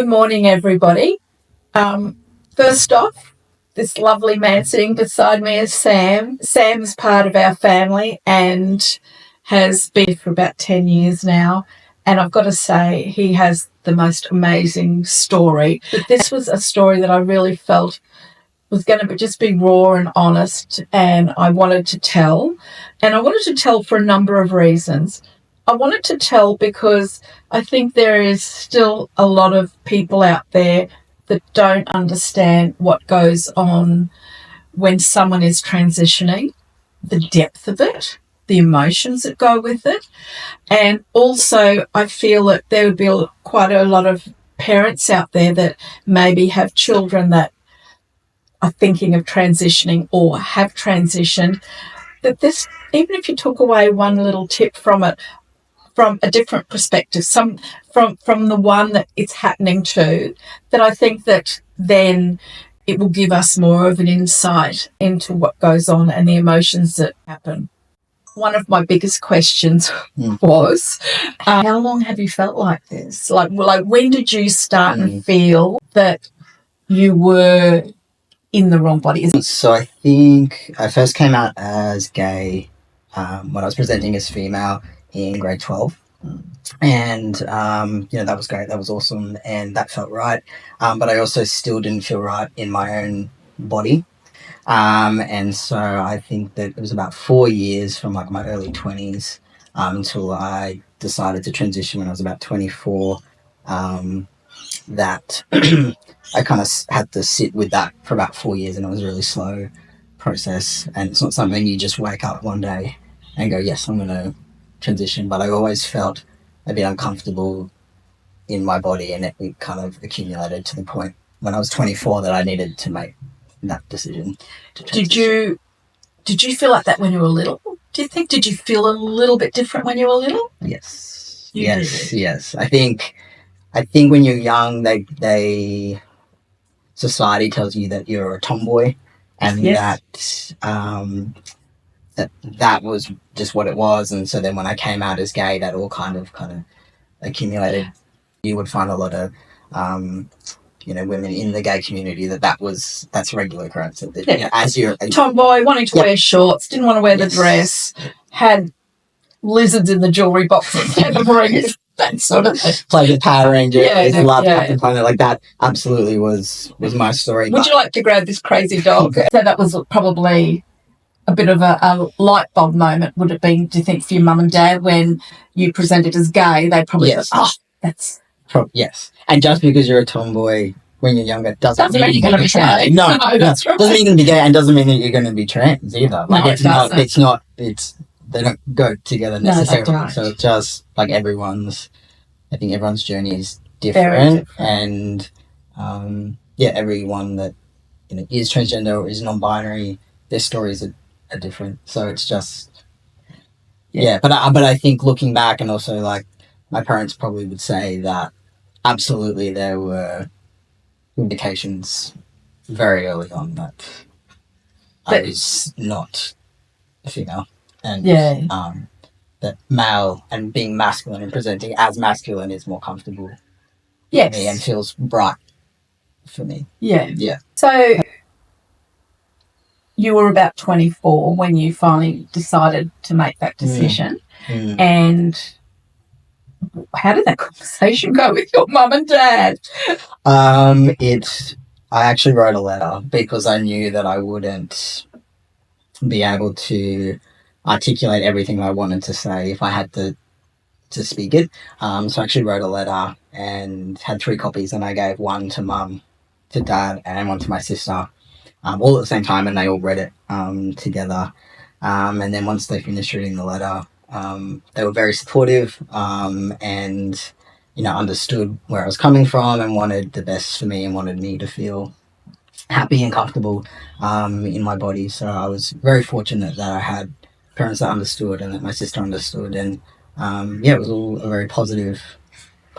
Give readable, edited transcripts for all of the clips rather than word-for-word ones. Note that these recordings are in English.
morning, everybody. First off, this lovely man sitting beside me is Sam. Sam's part of our family and has been for about 10 years now. And I've got to say, he has the most amazing story. But this was a story that I really felt was going to just be raw and honest, and I wanted to tell. And I wanted to tell for a number of reasons. I wanted to tell because I think there is still a lot of people out there that don't understand what goes on when someone is transitioning, the depth of it, the emotions that go with it. And also I feel that there would be quite a lot of parents out there that maybe have children that are thinking of transitioning or have transitioned, that this, even if you took away one little tip from it, from a different perspective, from the one that it's happening to, that I think that then it will give us more of an insight into what goes on and the emotions that happen. One of my biggest questions was, how long have you felt like this? Like when did you start and feel that you were in the wrong body? So I think I first came out as gay when I was presenting as female in grade 12. And, that was great. That was awesome. And that felt right. But I also still didn't feel right in my own body. And so I think that it was about 4 years from like my early 20s until I decided to transition when I was about 24, that I kind of had to sit with that for about 4 years, and it was a really slow process. And it's not something you just wake up one day and go, yes, I'm going to transition. But I always felt a bit uncomfortable in my body, and it kind of accumulated to the point when I was 24 that I needed to make that decision to transition. Did you feel like that when you were little? Do you think, did you feel a little bit different when you were little? Yes. You yes. did. Yes. I think when you're young, society tells you that you're a tomboy, and that was just what it was. And so then when I came out as gay, that all kind of accumulated. You would find a lot of women in the gay community that's regular occurrence. As you're a tomboy, wanting to wear shorts, didn't want to wear the dress, had lizards in the jewellery boxes, had the rings, that sort of thing. Play with Power Rangers, love Captain Planet, like that absolutely was my story. Would you like to grab this crazy dog? So that was probably a bit of a light bulb moment, would it be, do you think, for your mum and dad when you presented as gay? They probably thought, that's... Yes. And just because you're a tomboy when you're younger doesn't mean you're going to be gay. No, that's right. Doesn't mean you're going to be gay, and doesn't mean that you're going to be trans either. Like, they don't go together necessarily. No, so it's just like everyone's journey is different. And everyone that is transgender or is non-binary, their stories are different. So it's just but I think looking back, and also like my parents probably would say that absolutely there were indications very early on that I was not a female, and that male and being masculine and presenting as masculine is more comfortable for me and feels right for me. So you were about 24 when you finally decided to make that decision. And how did that conversation go with your mum and dad? I actually wrote a letter because I knew that I wouldn't be able to articulate everything I wanted to say if I had to speak it. So I actually wrote a letter and had 3 copies, and I gave one to mum, to dad, and one to my sister, all at the same time, and they all read it together. And then once they finished reading the letter, they were very supportive and understood where I was coming from and wanted the best for me and wanted me to feel happy and comfortable in my body. So I was very fortunate that I had parents that understood and that my sister understood, and it was all a very positive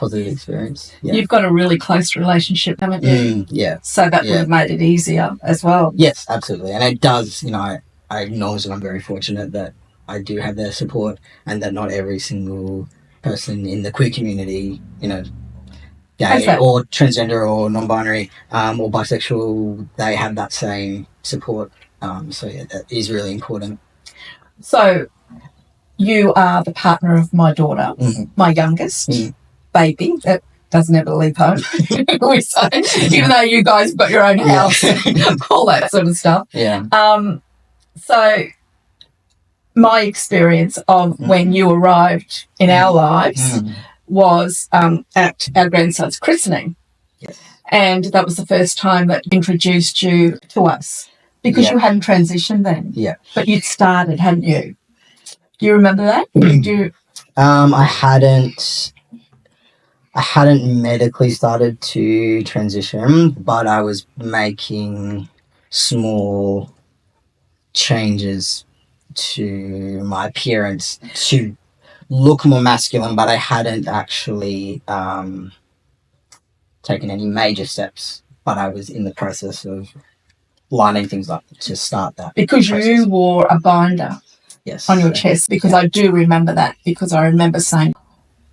experience. You've got a really close relationship, haven't you? So that would have made it easier as well. Yes, absolutely. And it does, I acknowledge that I'm very fortunate that I do have their support, and that not every single person in the queer community, gay or transgender or non-binary or bisexual, they have that same support. So yeah, that is really important. So you are the partner of my daughter, my youngest baby that doesn't ever leave home. We say, even though you guys got your own house, all that sort of stuff. Yeah. So my experience of when you arrived in our lives was at our grandson's christening. Yes. And that was the first time that introduced you to us because you hadn't transitioned then. Yeah. But you'd started, hadn't you? Do you remember that? I hadn't medically started to transition, but I was making small changes to my appearance to look more masculine, but I hadn't actually taken any major steps, but I was in the process of lining things up to start that. Because process. You wore a binder on your chest, because I do remember that, because I remember saying,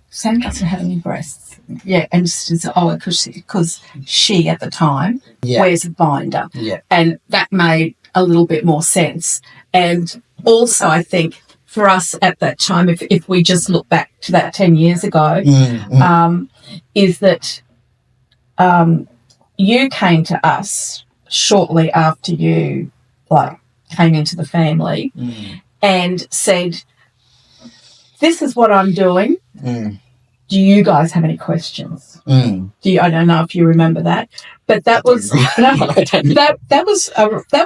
Sam doesn't have any breasts. Yeah, and she said, because she at the time wears a binder. Yeah. And that made a little bit more sense. And also I think for us at that time, if we just look back to that 10 years ago, is that you came to us shortly after you came into the family and said, this is what I'm doing. Do you guys have any questions? I don't know if you remember that, but that was that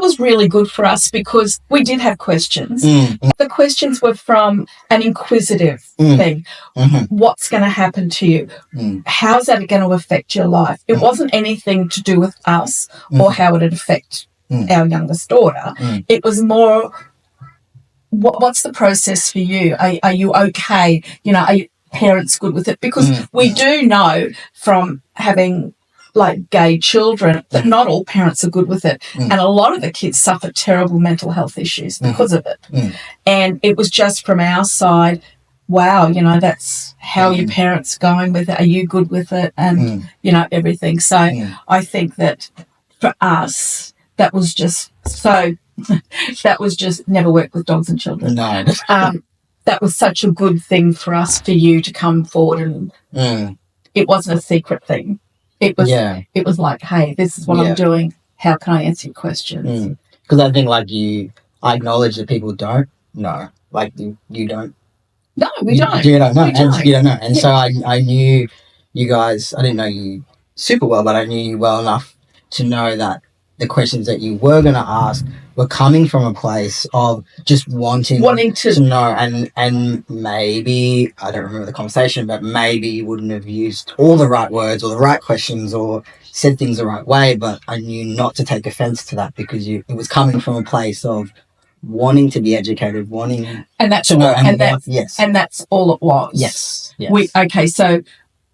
was really good for us because we did have questions. The questions were from an inquisitive thing. What's going to happen to you? How's that going to affect your life? It wasn't anything to do with us or how it would affect our youngest daughter. It was more, what's the process for you? Are you okay? Are you parents good with it? Because we do know from having gay children that not all parents are good with it, and a lot of the kids suffer terrible mental health issues because of it. And it was just from our side, wow, that's how your parents are going with it. Are you good with it? And everything. So I think that for us, that was just so. That was just never worked with dogs and children. No. That was such a good thing for us, for you to come forward, and it wasn't a secret thing. It was It was like, hey, this is what I'm doing. How can I answer your questions? Because I think I acknowledge that people don't know. You don't. No, we don't. You don't know. You don't know. And so I knew you guys, I didn't know you super well, but I knew you well enough to know that the questions that you were going to ask were coming from a place of just wanting to know, and maybe, I don't remember the conversation, but maybe you wouldn't have used all the right words or the right questions or said things the right way, but I knew not to take offense to that because it was coming from a place of wanting to be educated, wanting to know. And that's all it was. Yes. So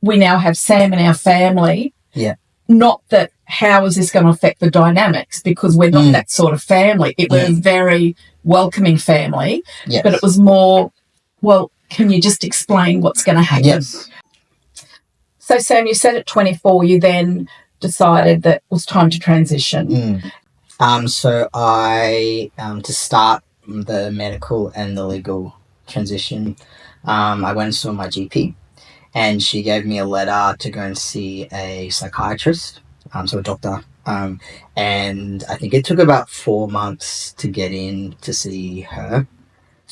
we now have Sam in our family. Yeah. Not that how is this going to affect the dynamics, because we're not that sort of family. It was a very welcoming family, but it was more, well, can you just explain what's going to happen? Yes. So, Sam, you said at 24 you then decided that it was time to transition. So I, to start the medical and the legal transition, I went and saw my GP. And she gave me a letter to go and see a psychiatrist, so a doctor. And I think it took about 4 months to get in to see her.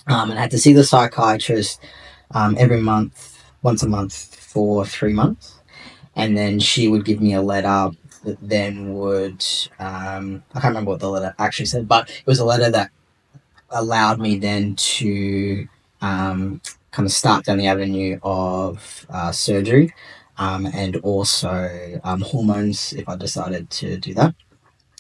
And I had to see the psychiatrist every month, once a month for 3 months. And then she would give me a letter that then would, I can't remember what the letter actually said, but it was a letter that allowed me then to kind of start down the avenue of surgery and also hormones if I decided to do that.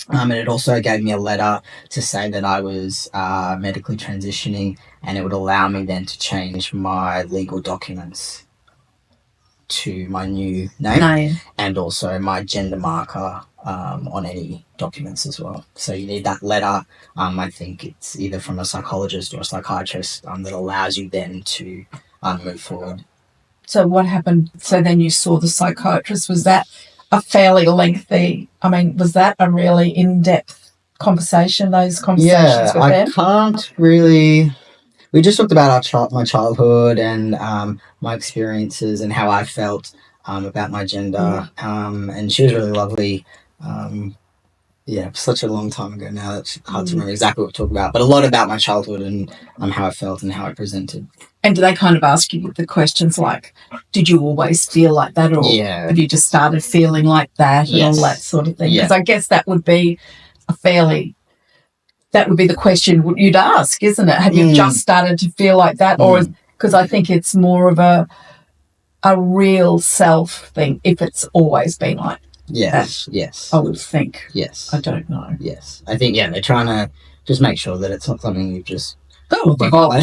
And it also gave me a letter to say that I was medically transitioning, and it would allow me then to change my legal documents to my new name and also my gender marker on any documents as well. So you need that letter. I think it's either from a psychologist or a psychiatrist that allows you then to move forward. So what happened? So then you saw the psychiatrist. Was that a fairly lengthy, was that a really in-depth conversation, those conversations with I them? can't really... We just talked about my childhood and my experiences and how I felt about my gender. And she was really lovely. Such a long time ago now. It's hard to remember exactly what we talked about, but a lot about my childhood and how I felt and how I presented. And do they kind of ask you the questions like, did you always feel like that, or have you just started feeling like that, and all that sort of thing? Because I guess that would be that would be the question you'd ask, isn't it? Have you just started to feel like that? Or because I think it's more of a real self thing if it's always been like that. Yes. I would think. Yes. I don't know. Yes. I think, they're trying to just make sure that it's not something you've just... Yeah. I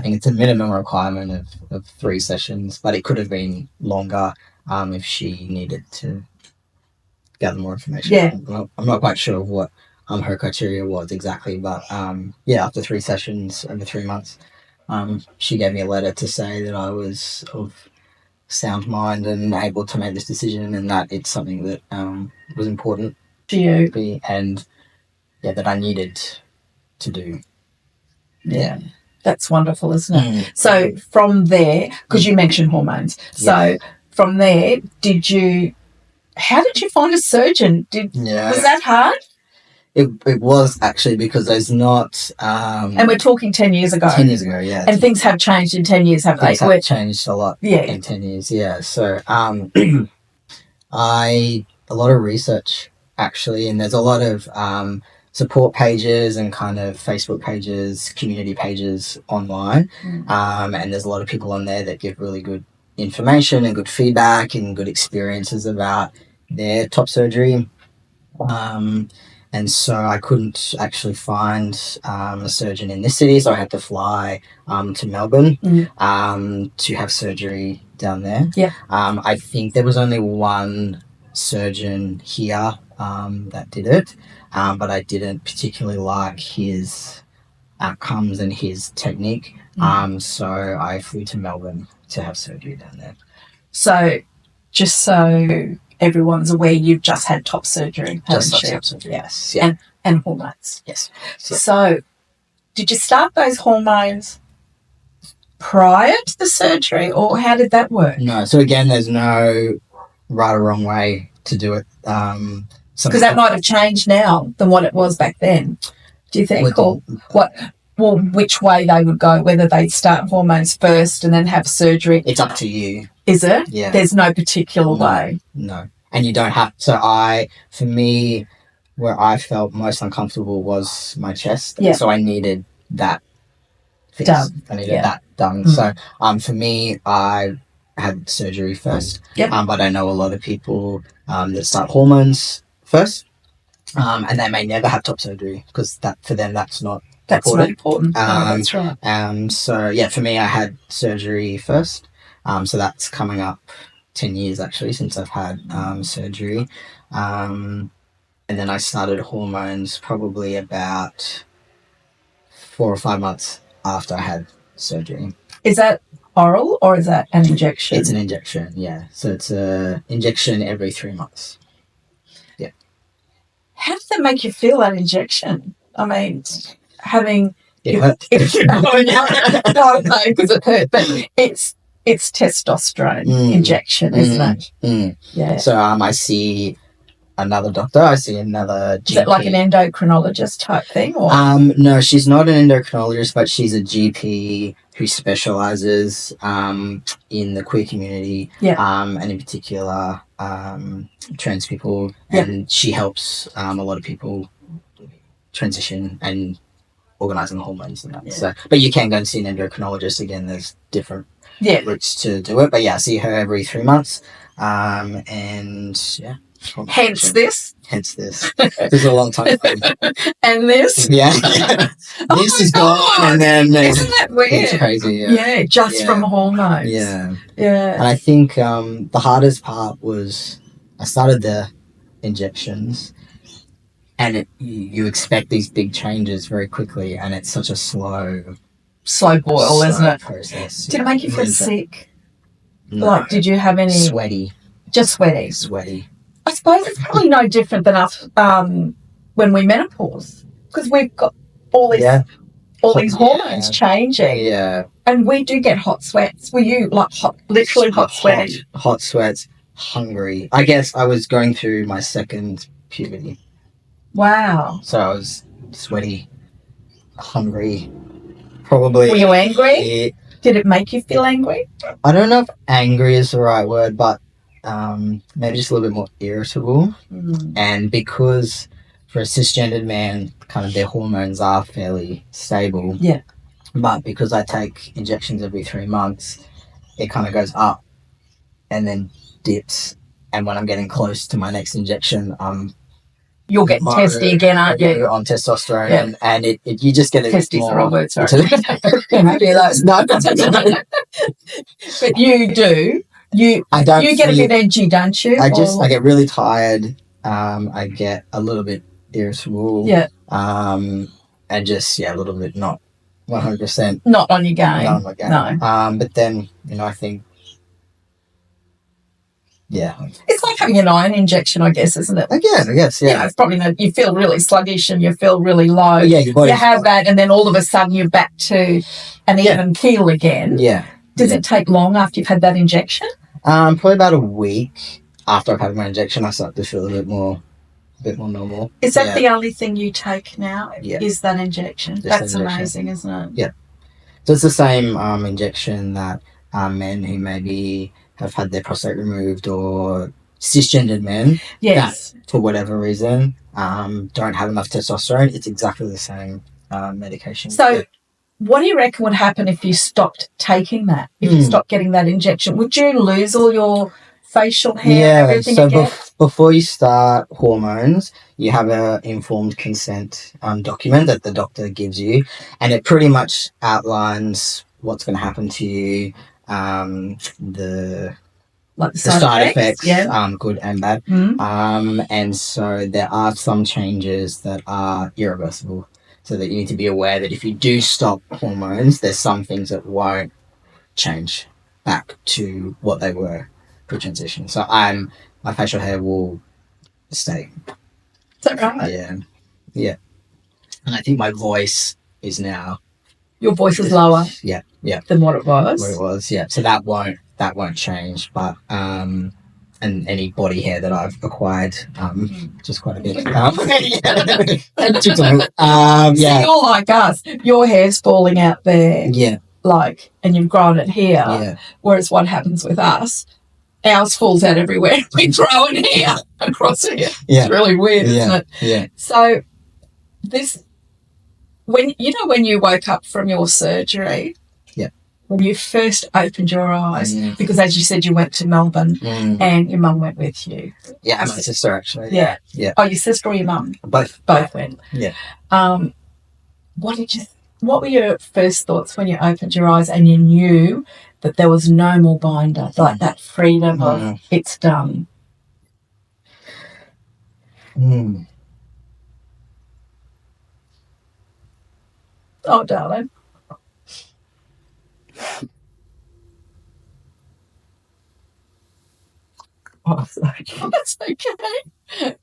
think it's a minimum requirement of 3 sessions, but it could have been longer if she needed to gather more information. Yeah. I'm not quite sure of what her criteria was exactly, but after 3 sessions over 3 months, she gave me a letter to say that I was of sound mind and able to make this decision, and that it's something that was important to you, and that I needed to do. Yeah. That's wonderful, isn't it? So from there, because you mentioned hormones, so from there, how did you find a surgeon? Was that hard? It was actually, because there's not... and we're talking 10 years ago. 10 years ago, yeah. And things have changed in 10 years, haven't they? Things have changed a lot in 10 years, yeah. So a lot of research, actually, and there's a lot of support pages and kind of Facebook pages, community pages online, and there's a lot of people on there that give really good information and good feedback and good experiences about their top surgery. And so I couldn't actually find a surgeon in this city, so I had to fly to Melbourne to have surgery down there. Yeah. I think there was only one surgeon here that did it, but I didn't particularly like his outcomes and his technique, so I flew to Melbourne to have surgery down there. So, just so everyone's aware, you've just had top surgery, haven't you? Top surgery, yes. Yeah. And hormones. Yes. So, did you start those hormones prior to the surgery, or how did that work? No. So again, there's no right or wrong way to do it. Because that might have changed now than what it was back then. Do you think? Or what? Well, which way they would go, whether they'd start hormones first and then have surgery. It's up to you. Is it? Yeah. There's no particular way. No. And you don't have... So for me, where I felt most uncomfortable was my chest. Yeah. So I needed that fixed. Done. I needed that done. So for me, I had surgery first. Yep. But I know a lot of people that start hormones first. And they may never have top surgery because for them that's not important. That's right. So for me, I had surgery first. So that's coming up 10 years actually since I've had surgery. And then I started hormones probably about 4 or 5 months after I had surgery. Is that oral or is that an injection? It's an injection, yeah. So it's an injection every 3 months. Yeah. How does that make you feel, that injection? Having... It hurt. No, because it hurt, but it's testosterone injection, isn't it? Yeah. So I see another doctor. I see another GP. Is it like an endocrinologist type thing? Or? No, she's not an endocrinologist, but she's a GP who specialises in the queer community, and in particular trans people, and she helps a lot of people transition and organising the hormones and that. Yeah. So, but you can go and see an endocrinologist. Again, there's different routes to do it, but I see her every 3 months, and Hence this. This is a long time. And this. Yeah. This is gone, and then isn't that weird? It's crazy. Yeah, just from hormones. Yeah. Yeah. And I think the hardest part was I started the injections, and you expect these big changes very quickly, and it's such a slow slow boil, isn't it? Process. Did it make you feel sick? No. Like, did you have any... Sweaty. Just sweaty? Sweaty. I suppose it's probably no different than us when we menopause, because we've got all these hormones changing. Yeah. And we do get hot sweats. Were you like literally hot sweaty? Hot sweats, hungry. I guess I was going through my second puberty. Wow. So I was sweaty, hungry, probably. Were you angry? Yeah. Did it make you feel angry? I don't know if angry is the right word, but maybe just a little bit more irritable. And because for a cisgendered man, kind of their hormones are fairly stable. Yeah. But because I take injections every 3 months, it kind of goes up and then dips. And when I'm getting close to my next injection, you'll get testy again, aren't you? On testosterone, and it you just get a testy's more... the wrong word, sorry. Maybe those. No. But you do. You get a bit edgy, don't you? I get really tired. I get a little bit irritable. Yeah. And just a little bit not 100%. Not on your game. Not on my game. No. But then I think. Yeah. It's like having an iron injection, I guess, isn't it? Again, I guess, yeah. It's probably you feel really sluggish and you feel really low. Yeah, your body. You have that, and then all of a sudden you're back to an even keel again. Yeah. Does it take long after you've had that injection? Probably about a week after I've had my injection, I start to feel a bit more normal. Is that the only thing you take now? Yeah. Is that injection? Just That's injection. Amazing, isn't it? Yeah. So it's the same injection that men who maybe have had their prostate removed, or cisgendered men that, for whatever reason, don't have enough testosterone. It's exactly the same medication. So what do you reckon would happen if you stopped taking that, if you stopped getting that injection? Would you lose all your facial hair and everything again? Before you start hormones, you have an informed consent document that the doctor gives you, and it pretty much outlines what's going to happen to you, the side effects, good and bad. And so there are some changes that are irreversible, so that you need to be aware that if you do stop hormones, there's some things that won't change back to what they were pre-transition. So my facial hair will stay. Is that right? Yeah. And I think my voice is now... Your voice is lower. Yeah. Than what it was. So that won't change. But and any body hair that I've acquired, just quite a bit. So you're like us. Your hair's falling out there. Yeah. And you've grown it here. Yeah. Whereas what happens with us, ours falls out everywhere. We grow it here, across here. Yeah. It's really weird, isn't it? Yeah. So when you woke up from your surgery, when you first opened your eyes, because as you said, you went to Melbourne and your mum went with you. Yeah, my sister actually. Yeah. Oh, your sister or your mum? Both. Both went. Yeah. What were your first thoughts when you opened your eyes and you knew that there was no more binder, like that freedom of it's done? Oh, darling. Oh, sorry. Oh, that's okay.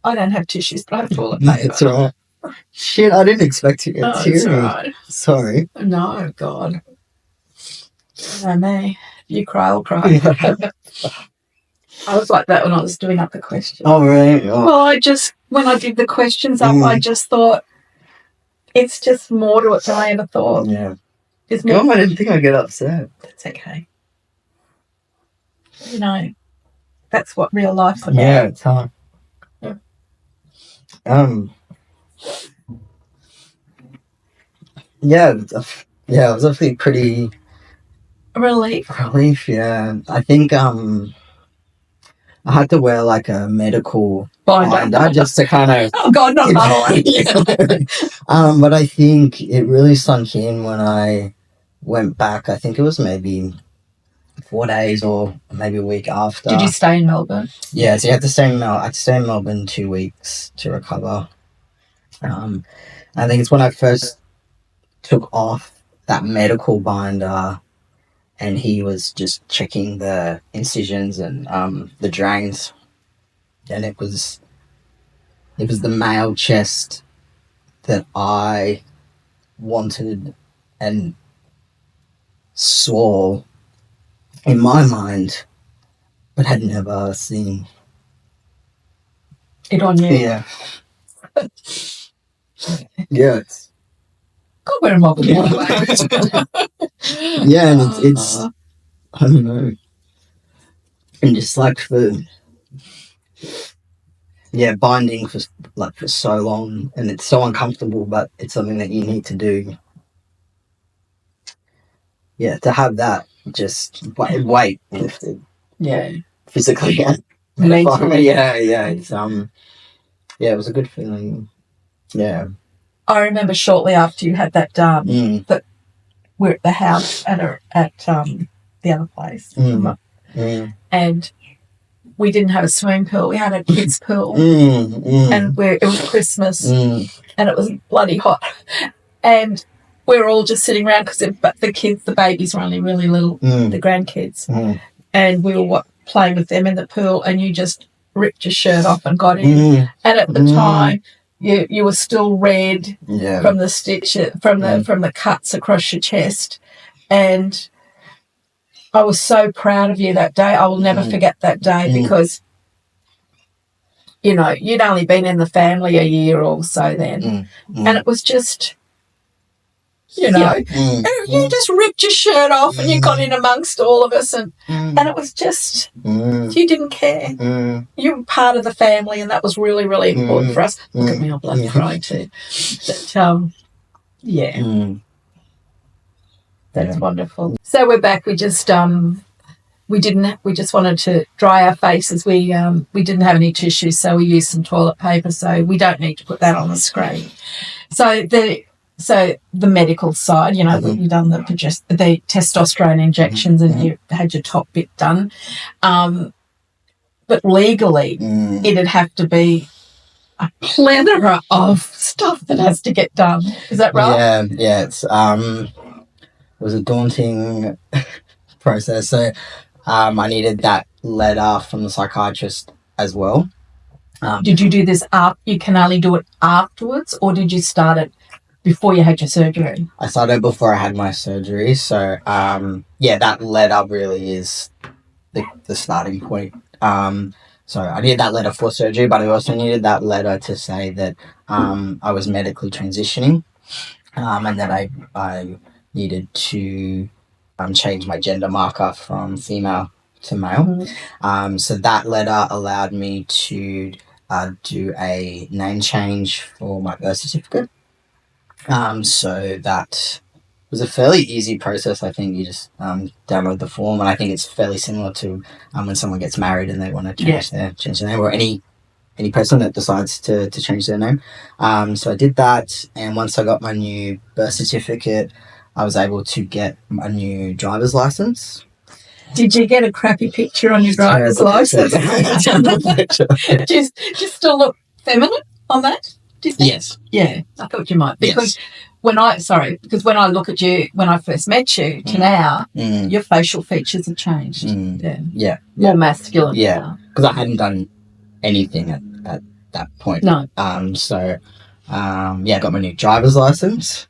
I don't have tissues, but I have toilet paper. That's all right. Shit, I didn't expect to get teary. It's all right. Sorry. No, God. No, me. If you cry, I'll cry. I was like that when I was doing up the questions. Oh, really? Oh. Well, when I did the questions up, I just thought, it's just more to it than I ever thought. Yeah. There's more. I didn't think I'd get upset. That's okay. That's what real life's about. Yeah, it's hard. Yeah. It was actually pretty... Relief, yeah. I think, I had to wear like a medical binder just to kind of... Oh, God, not that one. But I think it really sunk in when I went back. I think it was maybe 4 days or maybe a week after. Did you stay in Melbourne? Yeah, so you had to stay in I had to stay in Melbourne 2 weeks to recover. I think it's when I first took off that medical binder and he was just checking the incisions and the drains, and it was the male chest that I wanted and saw in my mind, but had never seen it on you. Yeah. Yeah. God, we're in Melbourne. Yeah, and it's I don't know. And just like binding for so long, and it's so uncomfortable, but it's something that you need to do. Yeah, to have that just weight lifted. Yeah. Physically and mentally. Yeah, it's it was a good feeling. Yeah. I remember shortly after you had that done that we're at the house at the other place. And we didn't have a swimming pool. We had a kids' pool. And it was Christmas and it was bloody hot. And we were all just sitting around because the babies were only really little, the grandkids. And we were playing with them in the pool, and you just ripped your shirt off and got in. And at the time, you were still red from the stitches, from the cuts across your chest. And I was so proud of you that day. I will never forget that day because, you know, you'd only been in the family a year or so then. And it was just, you know, you just ripped your shirt off and you got in amongst all of us and it was just, you didn't care. You were part of the family and that was really, really important for us. Look at me, I'm bloody crying too. But, that's wonderful. So we're back. We just we just wanted to dry our faces. We didn't have any tissues, so we used some toilet paper. So we don't need to put that on the screen. So the medical side, you know, you've done the testosterone injections and you had your top bit done, but legally it'd have to be a plethora of stuff that has to get done. Is that right? Yeah. It was a daunting process. So I needed that letter from the psychiatrist as well. Did you do this you can only do it afterwards, or did you start it before you had your surgery? I started before I had my surgery. So, that letter really is the starting point. So I needed that letter for surgery, but I also needed that letter to say that I was medically transitioning and that I needed to change my gender marker from female to male. So that letter allowed me to do a name change for my birth certificate. So that was a fairly easy process. I think you just download the form, and I think it's fairly similar to when someone gets married and they want to change their name, or any person that decides to change their name. So I did that, and once I got my new birth certificate, I was able to get a new driver's license. Did you get a crappy picture on your driver's license? Do you still look feminine on that? Yes. Yeah, I thought you might. Because when I look at you, when I first met you to now, your facial features have changed. Yeah. More masculine. Yeah. Because I hadn't done anything at that point. No. So, I got my new driver's license.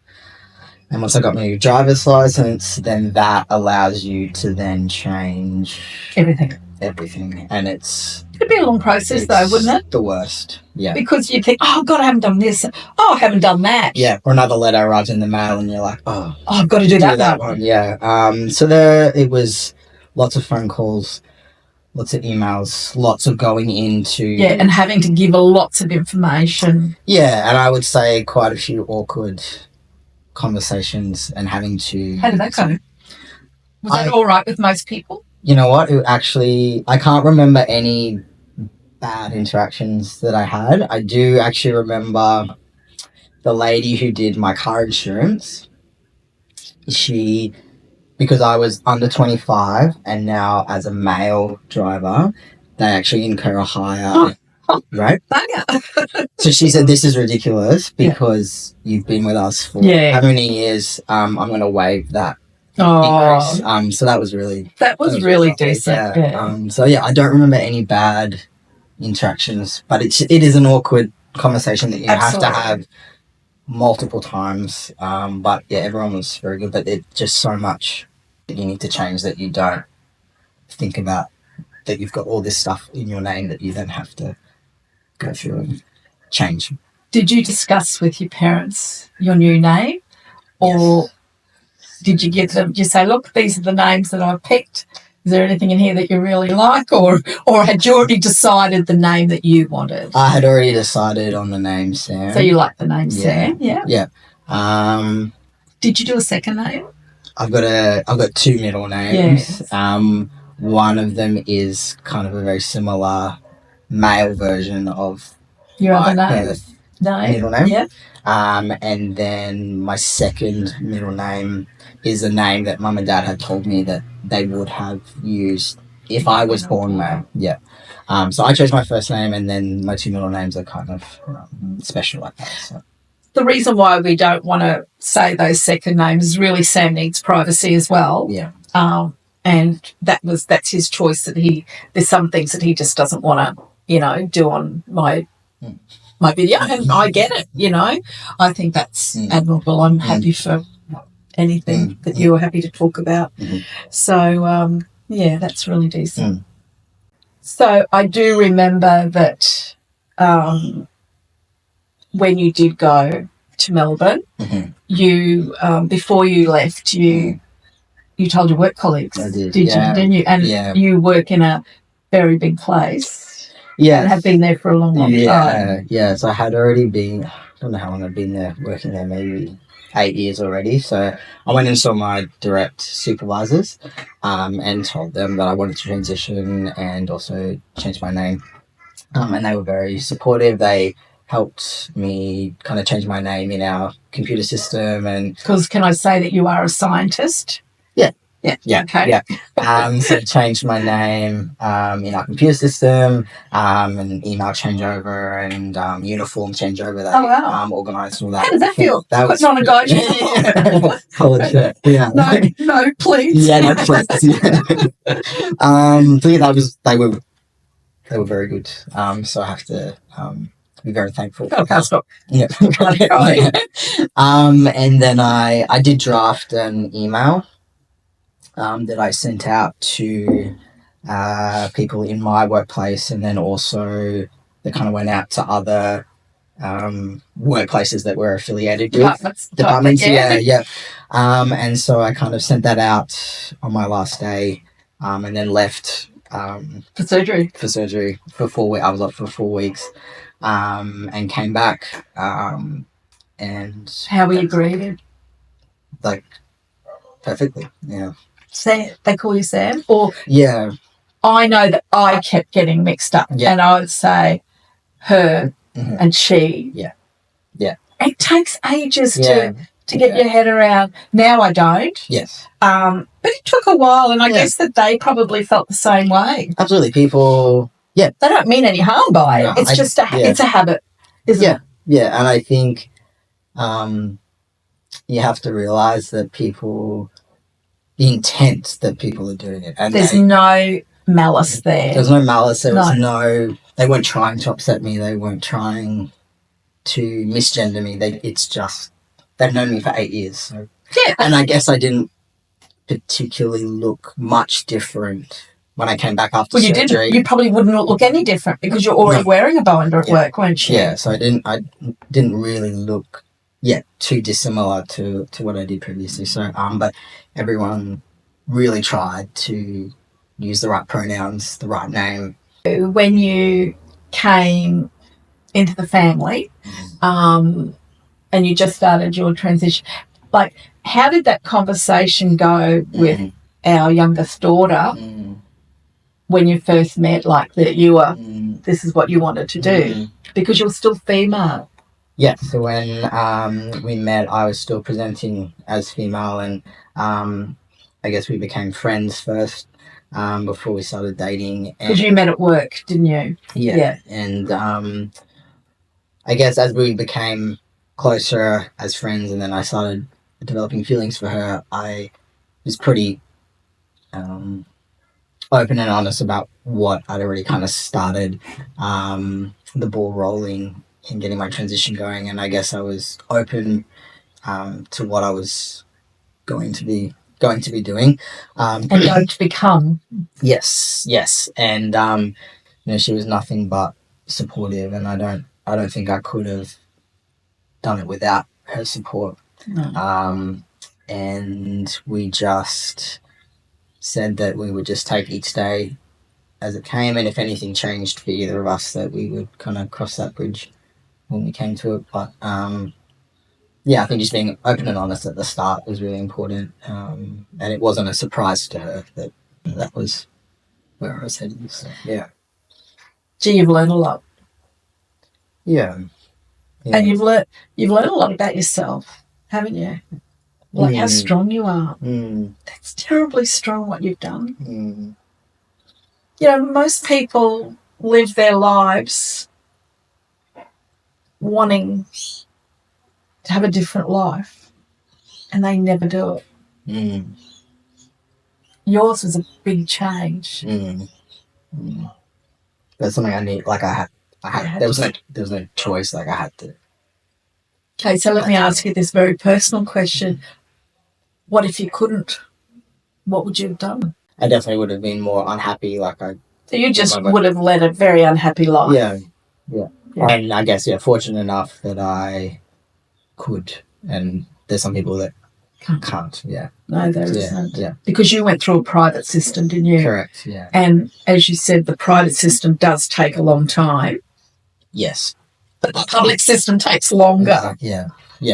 And once I got my new driver's license, then that allows you to then change everything. And it'd be a long process though, wouldn't it? The worst. Yeah. Because you think, oh God, I haven't done this. Oh, I haven't done that. Yeah. Or another letter arrives in the mail and you're like, oh I've got to do that one. Yeah. So it was lots of phone calls, lots of emails, lots of going into... Yeah, and having to give lots of information. Yeah, and I would say quite a few awkward conversations and having to... How did that go? Was that all right with most people? You know what? I can't remember any bad interactions that I had. I do actually remember the lady who did my car insurance. She because I was under 25 and now as a male driver, they actually incur a higher rate. Bugger. So she said, this is ridiculous because you've been with us for how many years? I'm going to waive that increase. So that was really decent. Yeah. So yeah, I don't remember any bad interactions, but it is an awkward conversation that you have to have multiple times. But yeah, everyone was very good, but it's just so much that you need to change that you don't think about, that you've got all this stuff in your name that you then have to go through and change. Did you discuss with your parents your new name? Or did you get them, you say, look, these are the names that I've picked. Is there anything in here that you really like? Or had you already decided the name that you wanted? I had already decided on the name Sam. So you like the name Sam? Yeah. Yeah. Did you do a second name? I've got two middle names. Yes. One of them is kind of a very similar male version of your other name. Middle name. Yeah. And then my second middle name is a name that Mum and Dad had told me that they would have used if I was born male. Yeah. So I chose my first name, and then my two middle names are kind of special like that. So. The reason why we don't want to say those second names is really Sam needs privacy as well. Yeah. And that's his choice, that there's some things that he just doesn't want to, do on my video, and I get it, I think that's admirable. I'm happy for anything that you're happy to talk about. So, that's really decent. So I do remember that when you did go to Melbourne, you, before you left, you told your work colleagues, didn't you? And you work in a very big place. Yeah, and have been there for a long time. Yeah, so I had already been, I don't know how long I'd been there, working there, maybe 8 years already. So I went and saw my direct supervisors and told them that I wanted to transition and also change my name. And they were very supportive. They helped me kind of change my name in our computer system. And because can I say that you are a scientist? Yeah. Okay. Yeah. So changed my name in our computer system, and email changeover and uniform changeover that organised all that. How does that feel? Putting on a guy's uniform. College, yeah. No, please. Yeah, no, please. So yeah, they were very good. So I have to be very thankful. Okay, stop. Yeah. And then I did draft an email that I sent out to people in my workplace, and then also that kind of went out to other workplaces that we're affiliated with. Departments, yeah. And so I kind of sent that out on my last day, and then left for surgery. For 4 weeks. I was off for 4 weeks, and came back. And how were you greeted? Like perfectly, yeah. Sam, they call you Sam? Or I know that I kept getting mixed up, and I would say her and she. Yeah. It takes ages to get your head around. Now I don't. Yes. But it took a while, and I guess that they probably felt the same way. Absolutely. People, they don't mean any harm by it. It's just it's a habit, isn't it? Yeah, and I think you have to realise that the intent that people are doing it. And there's no malice there. There's no malice. There was no, they weren't trying to upset me. They weren't trying to misgender me. It's just, they've known me for 8 years. So. Yeah. And I guess I didn't particularly look much different when I came back after surgery. You didn't. You probably wouldn't look any different because you're already wearing a binder at work, weren't you? Yeah, so I didn't really look too dissimilar to what I did previously. So but everyone really tried to use the right pronouns, the right name. When you came into the family, and you just started your transition, like how did that conversation go with our youngest daughter when you first met, like that you were this is what you wanted to do, because you're still female? Yeah, so when we met, I was still presenting as female, and I guess we became friends first before we started dating. Because you met at work, didn't you? Yeah. And I guess as we became closer as friends, and then I started developing feelings for her, I was pretty open and honest about what I'd already kind of started the ball rolling and getting my transition going. And I guess I was open to what I was going to be doing and going to become. Yes. And she was nothing but supportive, and I don't think I could have done it without her support. No. And we just said that we would just take each day as it came, and if anything changed for either of us, that we would kind of cross that bridge when we came to it. But I think just being open and honest at the start was really important, and it wasn't a surprise to her that was where I was heading. So, yeah. Gee, you've learned a lot. Yeah. And you've learned a lot about yourself, haven't you? Like how strong you are. That's terribly strong what you've done. Most people live their lives wanting to have a different life, and they never do it. Yours was a big change. That's something I need. Like I had. There was no choice. Like I had to. Okay, so let me ask you this very personal question: what if you couldn't? What would you have done? I definitely would have been more unhappy. So you just would have led a very unhappy life. Yeah. And I guess fortunate enough that I could. And there's some people that can't. Yeah. No, there isn't. Yeah. Because you went through a private system, didn't you? Correct. Yeah. And as you said, the private system does take a long time. Yes. But the public system takes longer. Yeah.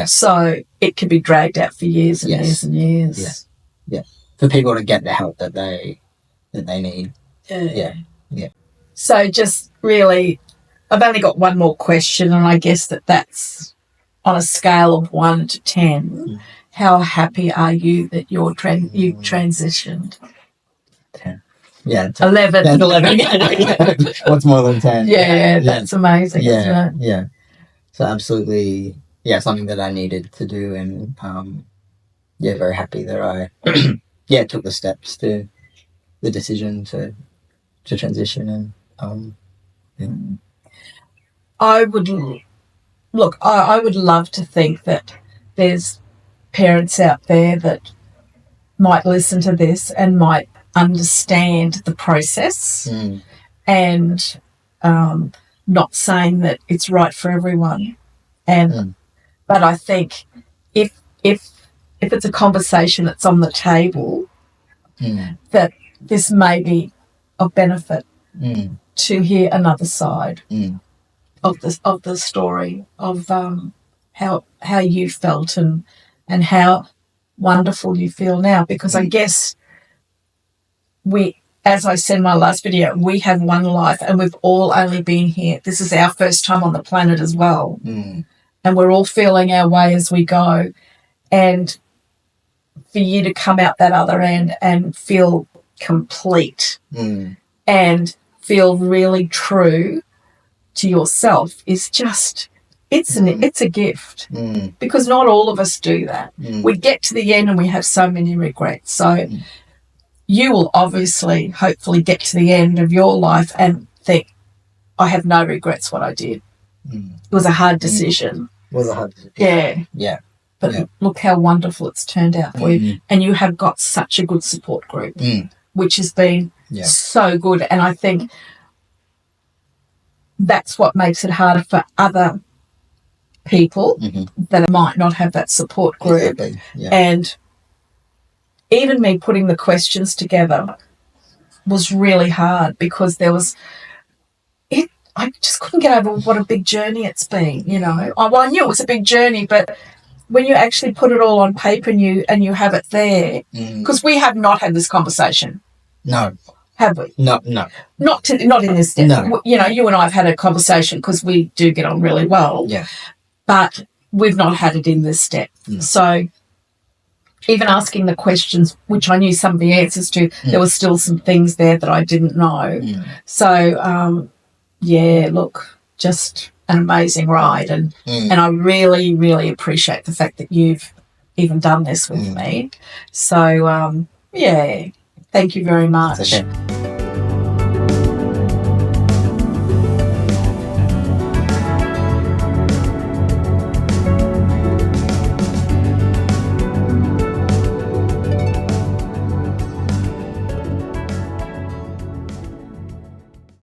So it can be dragged out for years and years and years. Yeah. For people to get the help that they need. Yeah. So just really, I've only got one more question, and I guess that's on a scale of 1 to 10. How happy are you that you've transitioned? 10. Yeah. 11. 10, 11. What's more than 10? Yeah, that's amazing, isn't it? Yeah. So absolutely, something that I needed to do, and very happy that I took the steps to the decision to transition. And I would love to think that there's parents out there that might listen to this and might understand the process, and not saying that it's right for everyone. But I think if it's a conversation that's on the table, that this may be of benefit to hear another side of the story of how you felt and how wonderful you feel now. Because I guess as I said in my last video, we have one life, and we've all only been here. This is our first time on the planet as well. And we're all feeling our way as we go. And for you to come out that other end and feel complete and feel really true to yourself is just, it's a gift, because not all of us do that. We get to the end and we have so many regrets. So you will obviously, hopefully, get to the end of your life and think, I have no regrets what I did. It was a hard decision. It was a hard decision. Yeah. But look how wonderful it's turned out for you. And you have got such a good support group, which has been so good. And I think that's what makes it harder for other people that might not have that support group. And even me putting the questions together was really hard, because I just couldn't get over what a big journey it's been, I knew it was a big journey, but when you actually put it all on paper and you have it there, because we have not had this conversation. No. Have we? No. Not in this depth. No. You and I have had a conversation because we do get on really well. Yeah. But we've not had it in this depth. No. So even asking the questions, which I knew some of the answers to, there were still some things there that I didn't know. So, yeah, look, just an amazing ride. And I really, really appreciate the fact that you've even done this with me. So, yeah, thank you very much. It's okay.